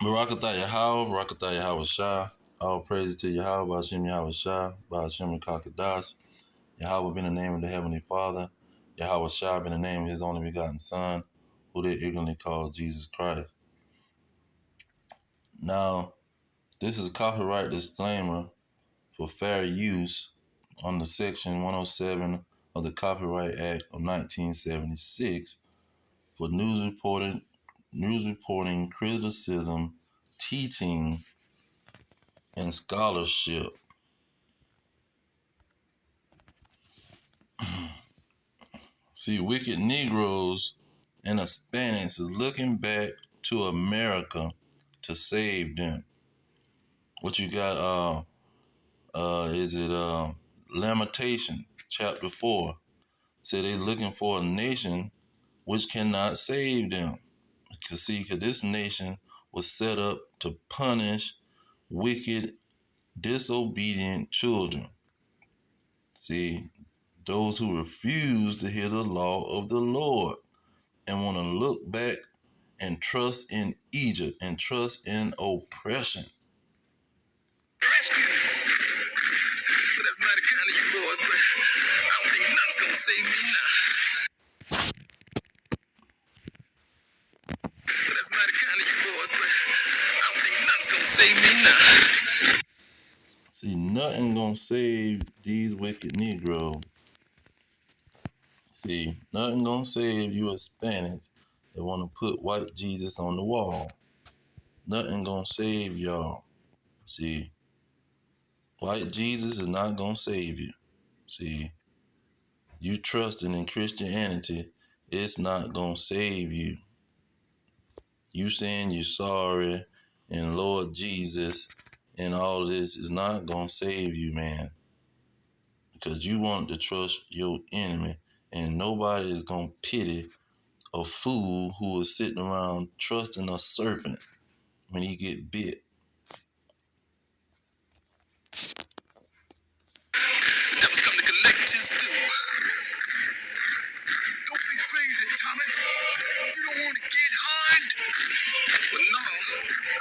Barakatah Yahweh, Barakatah Yahweh Shah. All praise to Yahweh, Ba'ashem Yahweh Shah, Ba'ashem Kakadash. Yahweh be the name of the Heavenly Father. Yahweh Shah be the name of His only begotten Son, who they ignorantly call Jesus Christ. Now, this is a copyright disclaimer for fair use under Section 107 of the Copyright Act of 1976 for news reporting, criticism, teaching, and scholarship. See, wicked Negroes and Hispanics is looking back to America to save them. What you got? Is it Lamentation chapter 4? Say they looking for a nation which cannot save them. Cause this nation was set up to punish wicked, disobedient children. See, those who refuse to hear the law of the Lord and want to look back and trust in Egypt and trust in oppression. Rescue. But that's mighty kind of you boys, but I don't think nothing's gonna save me now. But that's mighty kind of you boys, but I don't think nothing's gonna save me now. See, nothing gonna save these wicked Negroes. See, nothing gonna save you Hispanics that want to put white Jesus on the wall. Nothing gonna save y'all. See, white Jesus is not gonna save you. See, you trusting in Christianity, it's not gonna save you. You saying you're sorry and Lord Jesus and all this is not gonna save you, man. Because you want to trust your enemy, and nobody is gonna pity a fool who is sitting around trusting a serpent when he get bit. Devil's come to collect his due. Don't be crazy, Tommy. You don't want to get hard. But no, I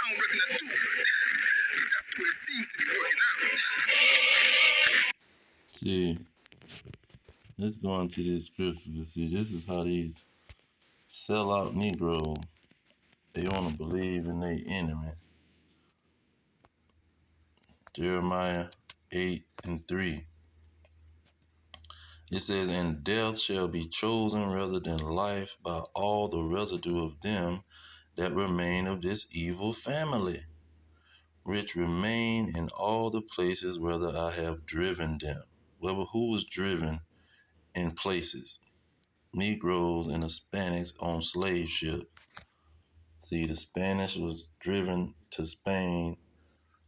don't reckon I do, but that's the way it seems to be working out. See, let's go into this scripture. See, this is how these sellout Negroes, they want to believe in their enemy. Jeremiah 8:3. It says, and death shall be chosen rather than life by all the residue of them that remain of this evil family, which remain in all the places whither I have driven them. Well, who was driven in places? Negroes and Hispanics on slave ships. See, the Spanish was driven to Spain,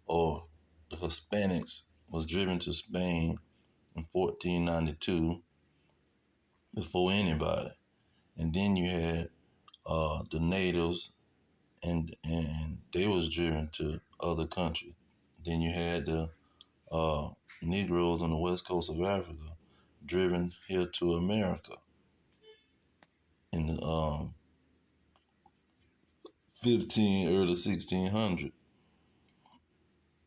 or the Hispanics was driven to Spain in 1492 before anybody. And then you had the natives, and they was driven to other countries. Then you had the Negroes on the west coast of Africa driven here to America in the early 1600s.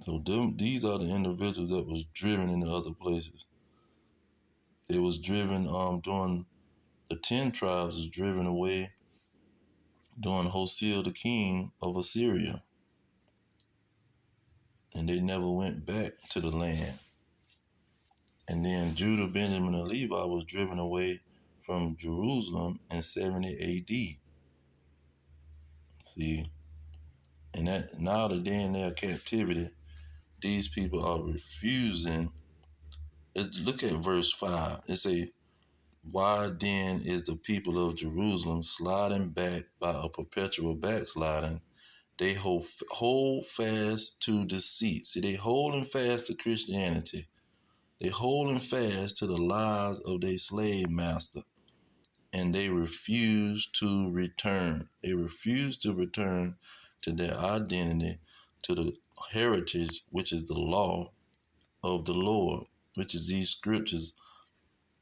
So these are the individuals that was driven into other places. It was driven during the 10 tribes was driven away during Hosea the king of Assyria. And they never went back to the land. And then Judah, Benjamin, and Levi was driven away from Jerusalem in 70 AD. See, and that now that they're in their captivity, these people are refusing. Look at verse 5. It say, why then is the people of Jerusalem sliding back by a perpetual backsliding? They hold fast to deceit. See, they holding fast to Christianity. They holding fast to the lies of their slave master. And they refuse to return. They refuse to return to their identity, to the heritage, which is the law of the Lord, which is these scriptures,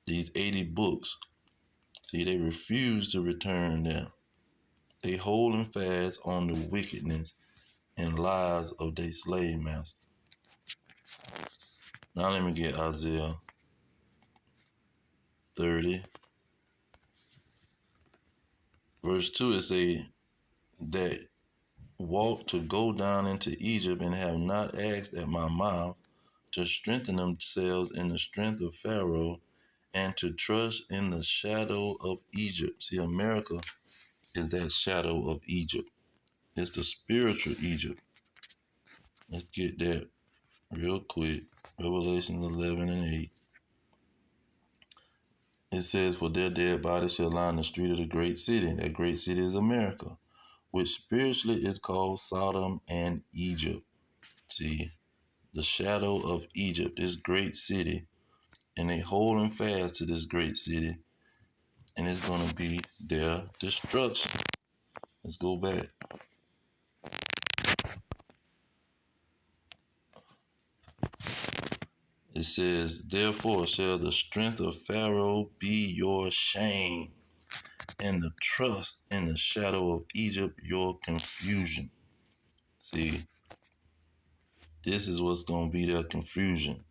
these 80 books. See, they refuse to return there. They holding fast on the wickedness and lies of their slave master. Now let me get Isaiah 30. Verse 2, it say that walk to go down into Egypt and have not asked at my mouth to strengthen themselves in the strength of Pharaoh and to trust in the shadow of Egypt. See, America is that shadow of Egypt. It's the spiritual Egypt. Let's get that real quick. Revelation 11 and 8. It says, for their dead bodies shall lie in the street of the great city. That great city is America, which spiritually is called Sodom and Egypt. See, the shadow of Egypt, this great city, and they holding fast to this great city, and it's going to be their destruction. Let's go back. It says, therefore shall the strength of Pharaoh be your shame, and the trust in the shadow of Egypt your confusion. See, this is what's going to be their confusion.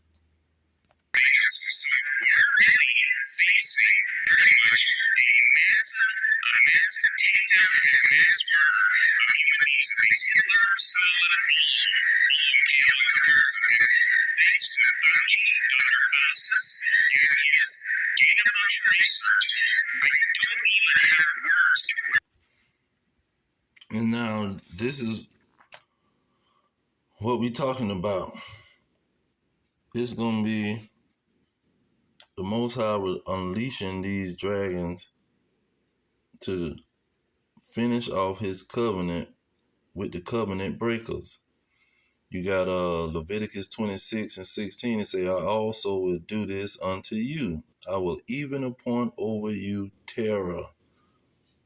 And now this is what we're talking about. It's going to be the Most High unleashing these dragons to finish off his covenant with the covenant breakers. You got Leviticus 26 and 16. It say, I also will do this unto you. I will even appoint over you terror.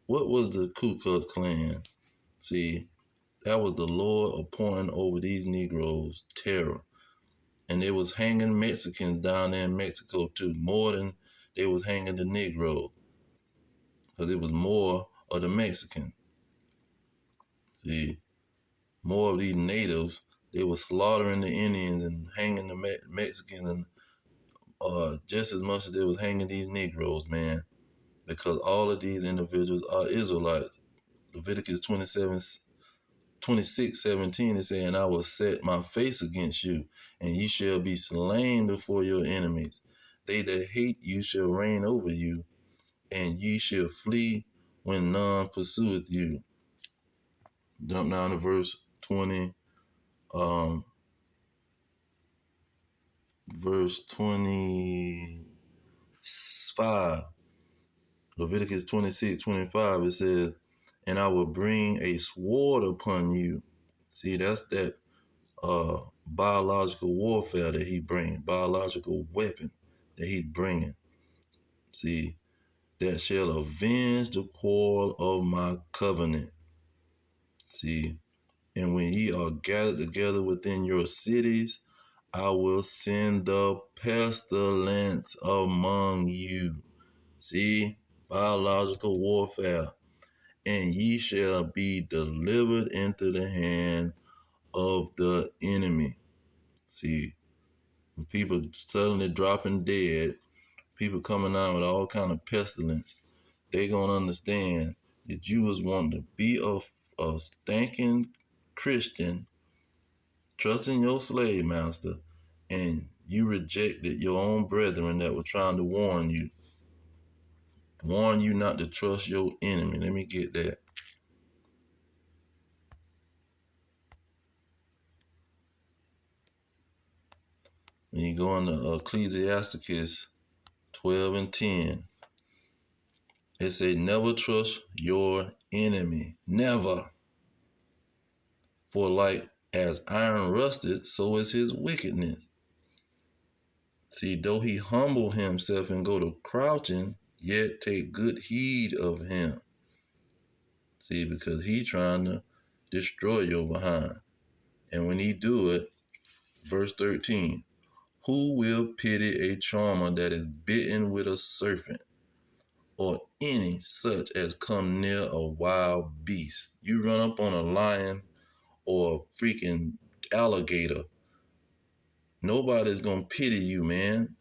What was the Ku Klux Klan? See, that was the Lord appointing over these Negroes terror. And they was hanging Mexicans down there in Mexico too, more than they was hanging the Negroes. Because it was more of the Mexicans. See, more of these natives, they were slaughtering the Indians and hanging the Mexicans, and just as much as they was hanging these Negroes, man. Because all of these individuals are Israelites. Leviticus 26:17 is saying, I will set my face against you, and ye shall be slain before your enemies. They that hate you shall reign over you, and ye shall flee when none pursueth you. Jump down to verse 20. Verse 25. Leviticus 26:25. It says, and I will bring a sword upon you. See, that's that biological warfare that he bringing, biological weapon that he's bringing. See, that shall avenge the quarrel of my covenant. See, and when ye are gathered together within your cities, I will send the pestilence among you. See, biological warfare. And ye shall be delivered into the hand of the enemy. See, when people suddenly dropping dead, people coming out with all kind of pestilence, they gonna understand that you was wanting to be a stinking Christian, trusting your slave master, and you rejected your own brethren that were trying to warn you not to trust your enemy. Let me get that. When you go into Ecclesiasticus 12 and 10, it says, never trust your enemy. Never. For like as iron rusted, so is his wickedness. See, though he humble himself and go to crouching, yet take good heed of him. See, because he trying to destroy your behind. And when he do it, verse 13, who will pity a charmer that is bitten with a serpent, or any such as come near a wild beast? You run up on a lion or a freaking alligator. Nobody's gonna pity you, man.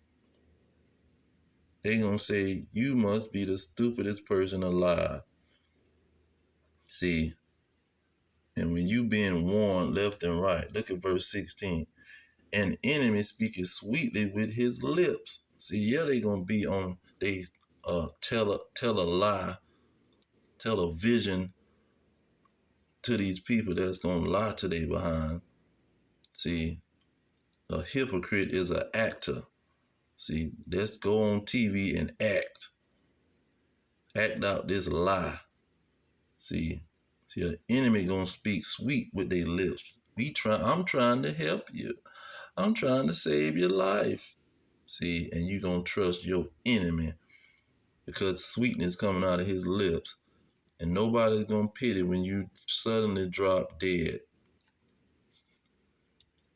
They gonna say you must be the stupidest person alive. See, and when you being warned left and right, look at verse 16. An enemy speaking sweetly with his lips. See, yeah, they gonna be on. They tell a lie, tell a vision to these people that's gonna lie to they behind. See, a hypocrite is an actor. See, let's go on TV and act out this lie. See, an enemy gonna speak sweet with their lips. I'm trying to help you. I'm trying to save your life. See, and you gonna trust your enemy because sweetness coming out of his lips, and nobody's gonna pity when you suddenly drop dead.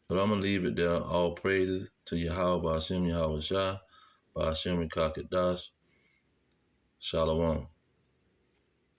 But I'm gonna leave it there. All praises to Yahweh Ba'ashem Yahweh Shah, Ba'ashem Rakakadash, Shalom.